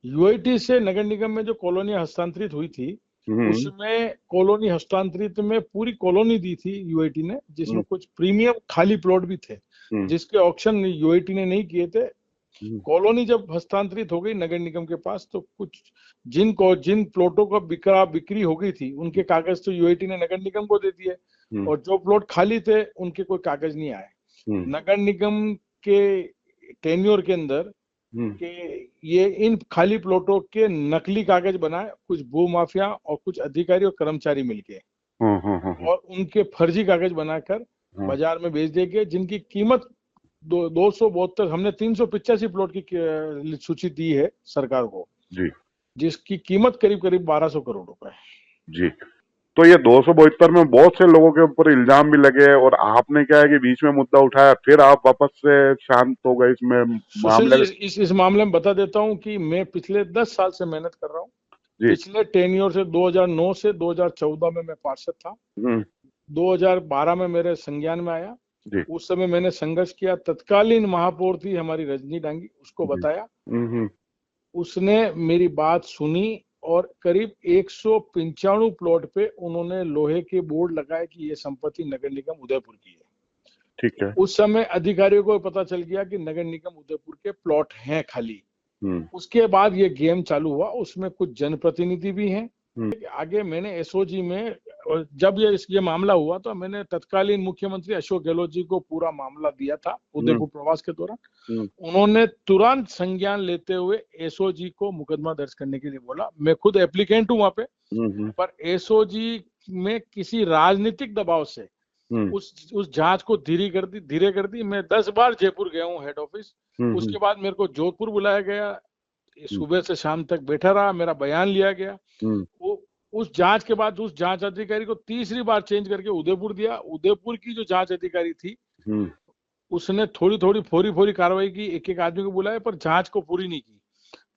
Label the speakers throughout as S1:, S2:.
S1: UIT से नगर निगम में जो कॉलोनी हस्तांतरित हुई थी, उसमें कॉलोनी हस्तांतरित में पूरी कॉलोनी दी थी यूआईटी ने, जिसमें कुछ प्रीमियम खाली प्लॉट भी थे जिसके ऑक्शन यूआईटी ने नहीं किए थे। कॉलोनी जब हस्तांतरित हो गई नगर निगम के पास, तो कुछ जिन प्लॉटों का बिक्री हो गई थी उनके कागज तो यूआईटी ने नगर निगम को दे दिए, और जो प्लॉट खाली थे उनके कोई कागज नहीं आए। नगर निगम के टेन्योर के अंदर कि ये इन खाली प्लॉटों के नकली कागज बनाए कुछ भू माफिया और कुछ अधिकारी और कर्मचारी मिलके, और उनके फर्जी कागज बनाकर बाजार में बेच दिए गए, जिनकी कीमत 272, हमने 385 प्लॉट की सूची दी है सरकार को जी, जिसकी कीमत करीब करीब 1200 करोड़ रुपए
S2: जी। तो ये 272 में बहुत से लोगों के ऊपर इल्जाम भी लगे, और आपने क्या है कि बीच में मुद्दा उठाया, फिर आप वापस से शांत हो गए इसमें मामले।
S1: इस मामले में बता देता हूं कि मैं पिछले 10 साल से मेहनत कर रहा हूं। पिछले टेन्योर से 2009 से 2014 में मैं पार्षद था, 2012 में मेरे संज्ञान में आया। उस समय मैंने संघर्ष किया। तत्कालीन महापौर थी हमारी रजनी डांगी, उसको बताया, उसने मेरी बात सुनी, और करीब 195 प्लॉट पे उन्होंने लोहे के बोर्ड लगाए कि ये संपत्ति नगर निगम उदयपुर की है।
S2: ठीक है।
S1: उस समय अधिकारियों को पता चल गया कि नगर निगम उदयपुर के प्लॉट हैं खाली। उसके बाद ये गेम चालू हुआ, उसमें कुछ जनप्रतिनिधि भी हैं। आगे मैंने एसओजी में, जब ये मामला हुआ तो मैंने तत्कालीन मुख्यमंत्री अशोक गहलोत जी को पूरा मामला दिया था उदयपुर प्रवास के दौरान। उन्होंने तुरंत संज्ञान लेते हुए एसओजी को मुकदमा दर्ज करने के लिए बोला। मैं खुद एप्लीकेंट हूं वहां पे, पर एसओजी में किसी राजनीतिक दबाव से उस जांच को धीरे कर दी। मैं 10 बार जयपुर गया हूँ हेड ऑफिस। उसके बाद मेरे को जोधपुर बुलाया गया, सुबह से शाम तक बैठा रहा, मेरा बयान लिया गया। वो उस जांच के बाद उस जांच अधिकारी को तीसरी बार चेंज करके उदयपुर दिया। उदयपुर की जो जांच अधिकारी थी उसने थोड़ी फोरी कार्रवाई की, एक आदमी को बुलाया, पर जांच को पूरी नहीं की।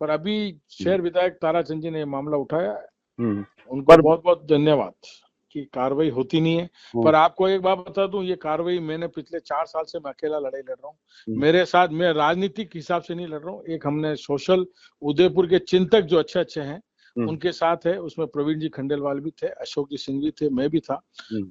S1: पर अभी शहर विधायक ताराचंद जी ने मामला उठाया, उनको बहुत बहुत धन्यवाद कि कार्रवाई होती नहीं है। पर आपको एक बात बता दूं, ये कार्रवाई मैंने पिछले 4 साल से मैं अकेला लड़ाई लड़ रहा हूँ। मेरे साथ, मैं राजनीतिक हिसाब से नहीं लड़ रहा हूँ। एक हमने सोशल, उदयपुर के चिंतक जो अच्छे हैं उनके साथ है, उसमें प्रवीण जी खंडेलवाल भी थे, अशोक जी सिंह भी थे, मैं भी था,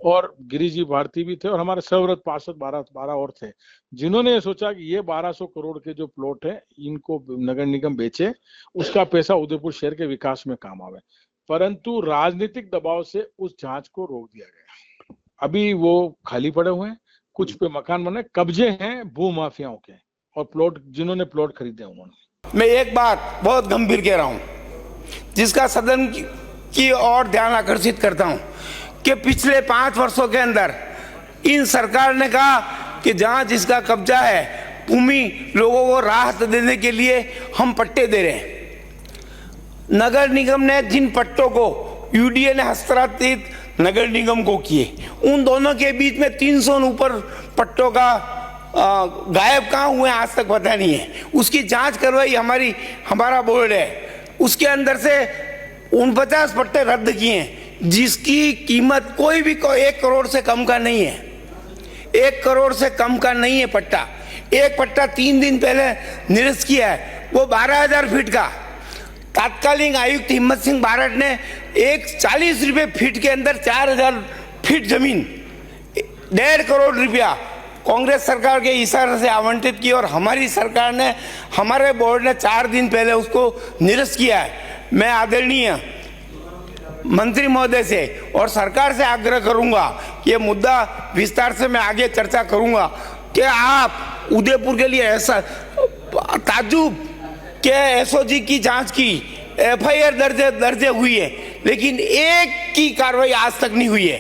S1: और गिरीश जी भारती भी थे, और हमारे सर्वव्रत पार्षद 12 और थे, जिन्होंने ये सोचा कि ये 1200 करोड़ के जो प्लॉट है इनको नगर निगम बेचे, उसका पैसा उदयपुर शहर के विकास में काम आवे। परंतु राजनीतिक दबाव से उस जांच को रोक दिया गया। अभी वो खाली पड़े हुए हैं, कुछ पे मकान बने, कब्जे हैं भू माफियाओं के, और प्लॉट जिन्होंने प्लॉट खरीदे उन्होंने।
S3: मैं एक बात बहुत गंभीर कह रहा हूं, जिसका सदन की ओर ध्यान आकर्षित करता हूं, कि पिछले 5 वर्षों के अंदर इन सरकार ने कहा कि जहां जिसका कब्जा है भूमि, लोगों को राहत देने के लिए हम पट्टे दे रहे हैं। नगर निगम ने जिन पट्टों को यूडीए ने हस्तांतरित नगर निगम को किए, उन दोनों के बीच में 300 ऊपर पट्टों का गायब कहाँ हुए आज तक पता नहीं है। उसकी जांच करवाई हमारा बोर्ड है, उसके अंदर से 49 पट्टे रद्द किए हैं, जिसकी कीमत कोई भी 1 करोड़ से कम का नहीं है। 1 करोड़ से कम का नहीं है पट्टा। एक पट्टा 3 दिन पहले निरस्त किया है, वो 12,000 फीट का। तात्कालिक आयुक्त हिम्मत सिंह बारट ने 40 रुपये फीट के अंदर 4,000 फीट जमीन 1.5 करोड़ रुपया कांग्रेस सरकार के इशारे से आवंटित की, और हमारी सरकार ने, हमारे बोर्ड ने 4 दिन पहले उसको निरस्त किया है। मैं आदरणीय मंत्री महोदय से और सरकार से आग्रह करूंगा कि ये मुद्दा विस्तार से मैं आगे चर्चा करूंगा कि आप उदयपुर के लिए ऐसा ताज्जुब के एसओजी की जांच की, एफआईआर दर्ज हुई है, लेकिन एक की कार्रवाई आज तक नहीं हुई है।